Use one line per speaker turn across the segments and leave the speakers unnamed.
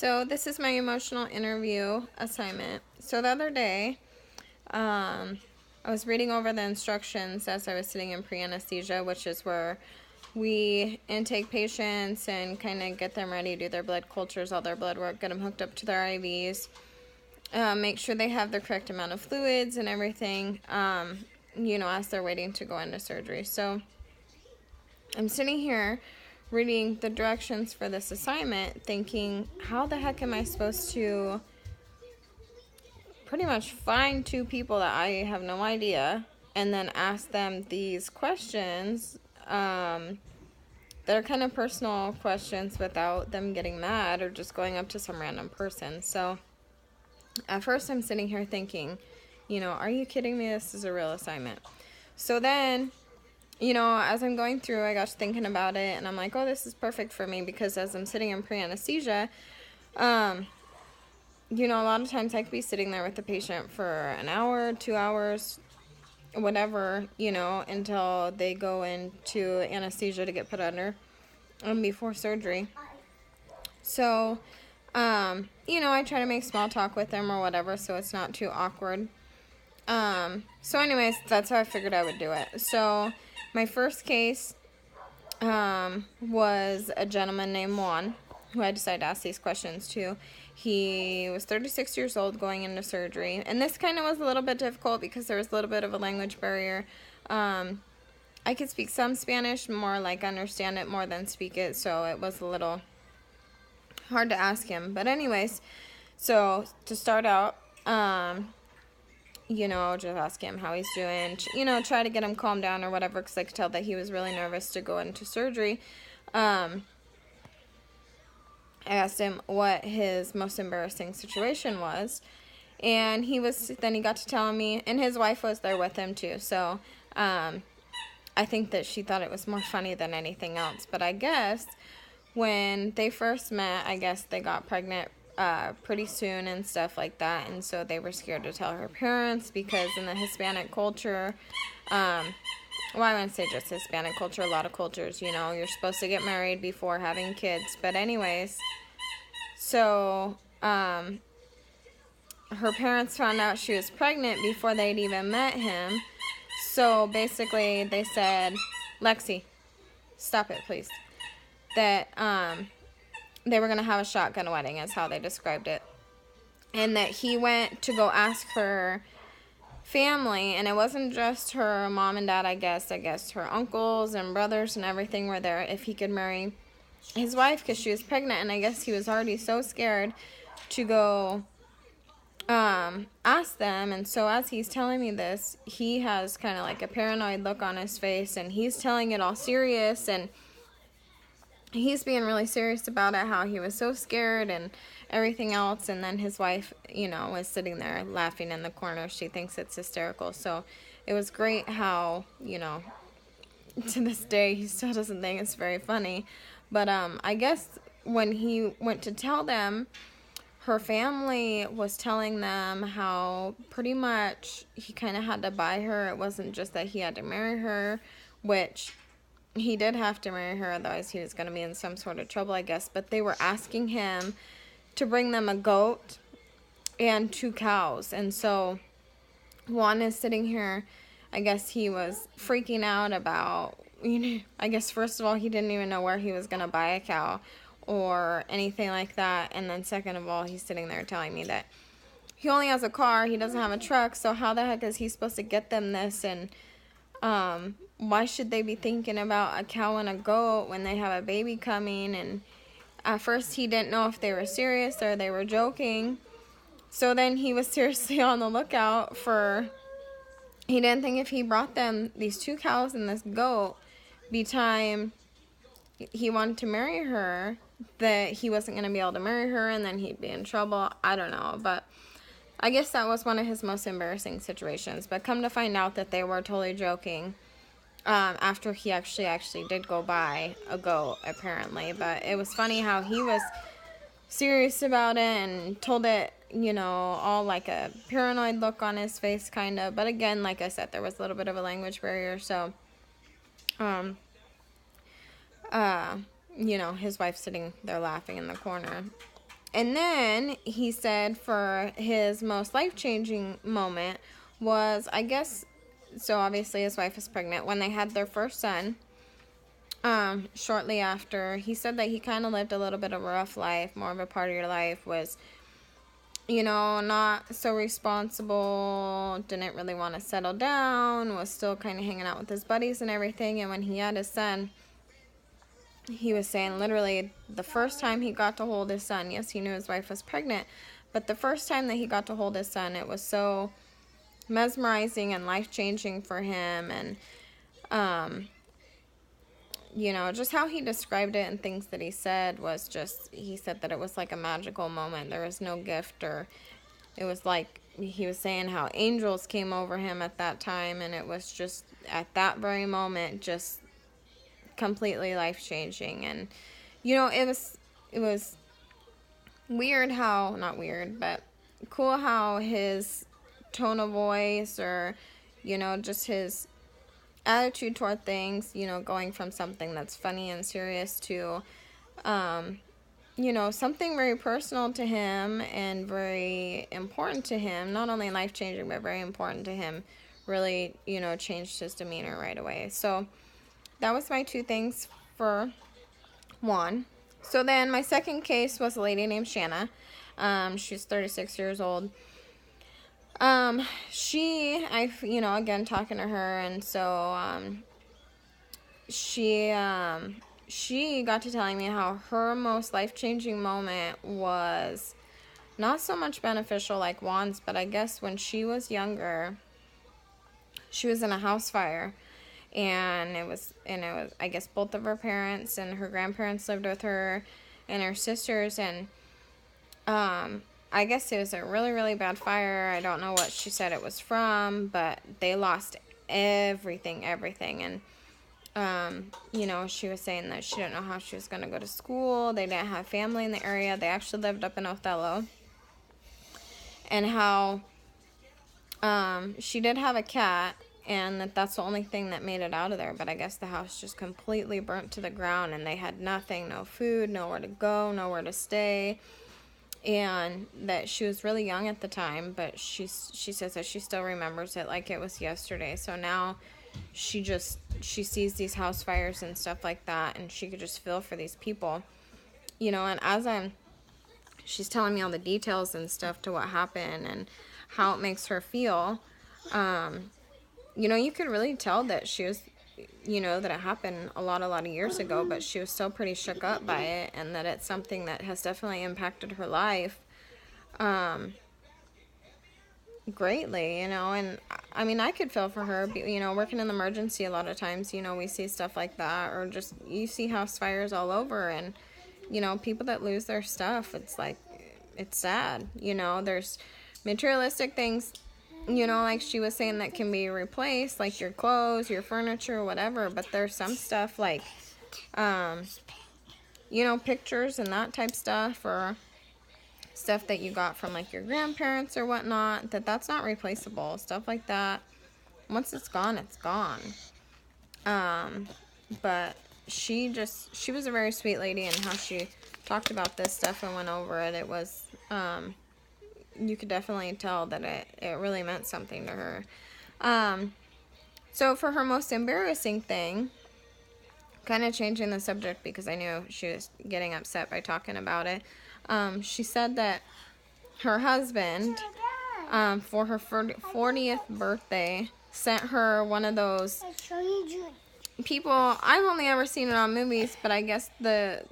So this is my emotional interview assignment. So the other day, I was reading over the instructions as I was sitting in pre-anesthesia, which is where we intake patients and kind of get them ready, do their blood cultures, all their blood work, get them hooked up to their IVs, make sure they have the correct amount of fluids and everything, as they're waiting to go into surgery. So I'm sitting here reading the directions for this assignment thinking, how the heck am I supposed to pretty much find two people that I have no idea and then ask them these questions that are kind of personal questions without them getting mad or just going up to some random person. So at first I'm sitting here thinking, are you kidding me? This is a real assignment. So then, as I'm going through, I got to thinking about it, and I'm like, oh, this is perfect for me, because as I'm sitting in pre-anesthesia, a lot of times I could be sitting there with the patient for an hour, 2 hours, whatever, until they go into anesthesia to get put under before surgery. So, I try to make small talk with them or whatever, so it's not too awkward. So anyways, that's how I figured I would do it. So my first case was a gentleman named Juan, who I decided to ask these questions to. He was 36 years old going into surgery, and this kind of was a little bit difficult because there was a little bit of a language barrier. I could speak some Spanish, more like understand it more than speak it, so it was a little hard to ask him. But anyways, so to start out, just ask him how he's doing, try to get him calmed down or whatever, because I could tell that he was really nervous to go into surgery. I asked him what his most embarrassing situation was, and then he got to telling me, and his wife was there with him too, so I think that she thought it was more funny than anything else. But I guess when they first met, I guess they got pregnant pretty soon and stuff like that, and so they were scared to tell her parents, because in the Hispanic culture, I wouldn't say just Hispanic culture, a lot of cultures, you're supposed to get married before having kids. But anyways, so her parents found out she was pregnant before they'd even met him. So basically they said, Lexi, stop it please, that they were going to have a shotgun wedding, is how they described it. And that he went to go ask her family, and it wasn't just her mom and dad, I guess her uncles and brothers and everything were there, if he could marry his wife, because she was pregnant. And I guess he was already so scared to go ask them. And so as he's telling me this, he has kind of like a paranoid look on his face, and he's telling it all serious, and he's being really serious about it, how he was so scared and everything else. And then his wife, was sitting there laughing in the corner. She thinks it's hysterical. So it was great how, to this day, he still doesn't think it's very funny. But I guess when he went to tell them, her family was telling them how pretty much he kind of had to buy her. It wasn't just that he had to marry her, which he did have to marry her, otherwise he was going to be in some sort of trouble, I guess. But they were asking him to bring them a goat and 2 cows. And so Juan is sitting here, I guess he was freaking out about, I guess first of all, he didn't even know where he was going to buy a cow or anything like that. And then second of all, he's sitting there telling me that he only has a car, he doesn't have a truck, so how the heck is he supposed to get them this? And why should they be thinking about a cow and a goat when they have a baby coming? And at first he didn't know if they were serious or they were joking. So then he was seriously on the lookout he didn't think if he brought them these 2 cows and this goat, by time he wanted to marry her, that he wasn't going to be able to marry her, and then he'd be in trouble. I don't know, but I guess that was one of his most embarrassing situations. But come to find out that they were totally joking. After he actually did go buy a goat, apparently. But it was funny how he was serious about it and told it, all like a paranoid look on his face, kind of. But again, like I said, there was a little bit of a language barrier, so his wife sitting there laughing in the corner. And then he said for his most life-changing moment was, I guess, so obviously his wife was pregnant when they had their first son. Shortly after, he said that he kind of lived a little bit of a rough life. More of a part of your life was, you know, not so responsible, didn't really want to settle down, was still kind of hanging out with his buddies and everything. And when he had his son, he was saying literally the first time he got to hold his son, yes, he knew his wife was pregnant, but the first time that he got to hold his son, it was so mesmerizing and life-changing for him. And you know, just how he described it and things that he said was just, he said that it was like a magical moment. There was no gift, or it was like, he was saying how angels came over him at that time, and it was just at that very moment just completely life-changing. And you know, it was weird how, not weird, but cool how his tone of voice, or you know, just his attitude toward things, you know, going from something that's funny and serious to you know, something very personal to him and very important to him, not only life-changing but very important to him, really, you know, changed his demeanor right away. So that was my 2 things for Juan. So then my second case was a lady named Shanna. She's 36 years old. You know, again, talking to her, and so, she got to telling me how her most life-changing moment was not so much beneficial like Juan's, but I guess when she was younger, she was in a house fire, and it was, I guess, both of her parents and her grandparents lived with her, and her sisters, and, I guess it was a really, really bad fire. I don't know what she said it was from, but they lost everything. And, you know, she was saying that she didn't know how she was going to go to school. They didn't have family in the area. They actually lived up in Othello. And how, she did have a cat, and that's the only thing that made it out of there. But I guess the house just completely burnt to the ground, and they had nothing, no food, nowhere to go, nowhere to stay. And that she was really young at the time, but she says that she still remembers it like it was yesterday. So now she sees these house fires and stuff like that, and she could just feel for these people, you know. And as she's telling me all the details and stuff to what happened and how it makes her feel, you know, you could really tell that she was, you know, that it happened a lot of years ago, but she was still pretty shook up by it, and that it's something that has definitely impacted her life greatly, you know. And I mean, I could feel for her, you know, working in the emergency, a lot of times, you know, we see stuff like that, or just you see house fires all over, and you know, people that lose their stuff, it's like, it's sad, you know. There's materialistic things, you know, like she was saying, that can be replaced, like your clothes, your furniture, whatever. But there's some stuff like, you know, pictures and that type stuff, or stuff that you got from like your grandparents or whatnot, that's not replaceable. Stuff like that, once it's gone, it's gone. But she was a very sweet lady, and how she talked about this stuff and went over it, it was, you could definitely tell that it really meant something to her. So for her most embarrassing thing, kind of changing the subject because I knew she was getting upset by talking about it, she said that her husband, for her 40th birthday, sent her one of those people, I've only ever seen it on movies, but I guess a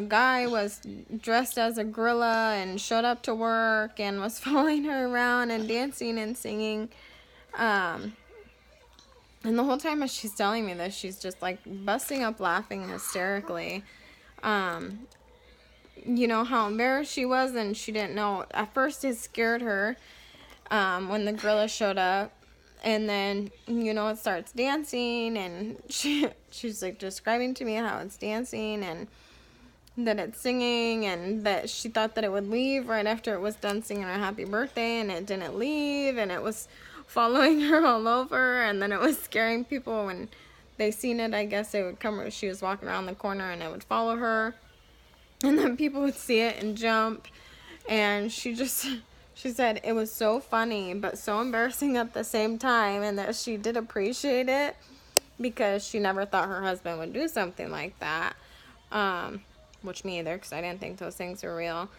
guy was dressed as a gorilla and showed up to work and was following her around and dancing and singing. And the whole time as she's telling me this, she's just like busting up laughing hysterically. You know, how embarrassed she was, and she didn't know. At first it scared her when the gorilla showed up. And then, you know, it starts dancing, and she's like describing to me how it's dancing and that it's singing, and that she thought that it would leave right after it was done singing her happy birthday, and it didn't leave, and it was following her all over, and then it was scaring people when they seen it. I guess it would come, she was walking around the corner and it would follow her. and then people would see it and jump. And she said it was so funny but so embarrassing at the same time, and that she did appreciate it because she never thought her husband would do something like that. Which me either, because I didn't think those things were real.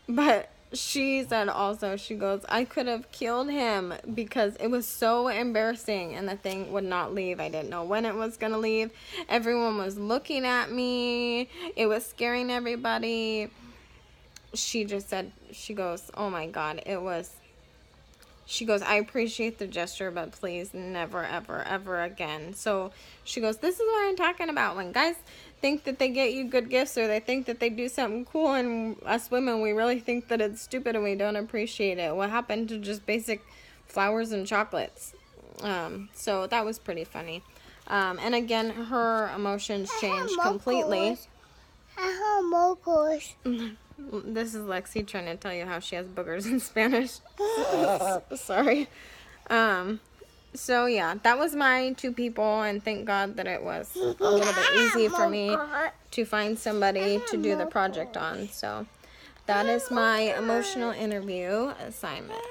But she said also, she goes, I could have killed him because it was so embarrassing and the thing would not leave. I didn't know when it was going to leave. Everyone was looking at me. It was scaring everybody. She just said, she goes, oh my God, it was, she goes, I appreciate the gesture, but please never, ever, ever again. So she goes, this is what I'm talking about. When guys think that they get you good gifts or they think that they do something cool, and us women, we really think that it's stupid and we don't appreciate it. What happened to just basic flowers and chocolates? So that was pretty funny. And again, her emotions changed completely. This is Lexi trying to tell you how she has boogers in Spanish. Sorry. So yeah, that was my two people, and thank God that it was a little bit easy for me to find somebody to do the project on. So that is my emotional interview assignment.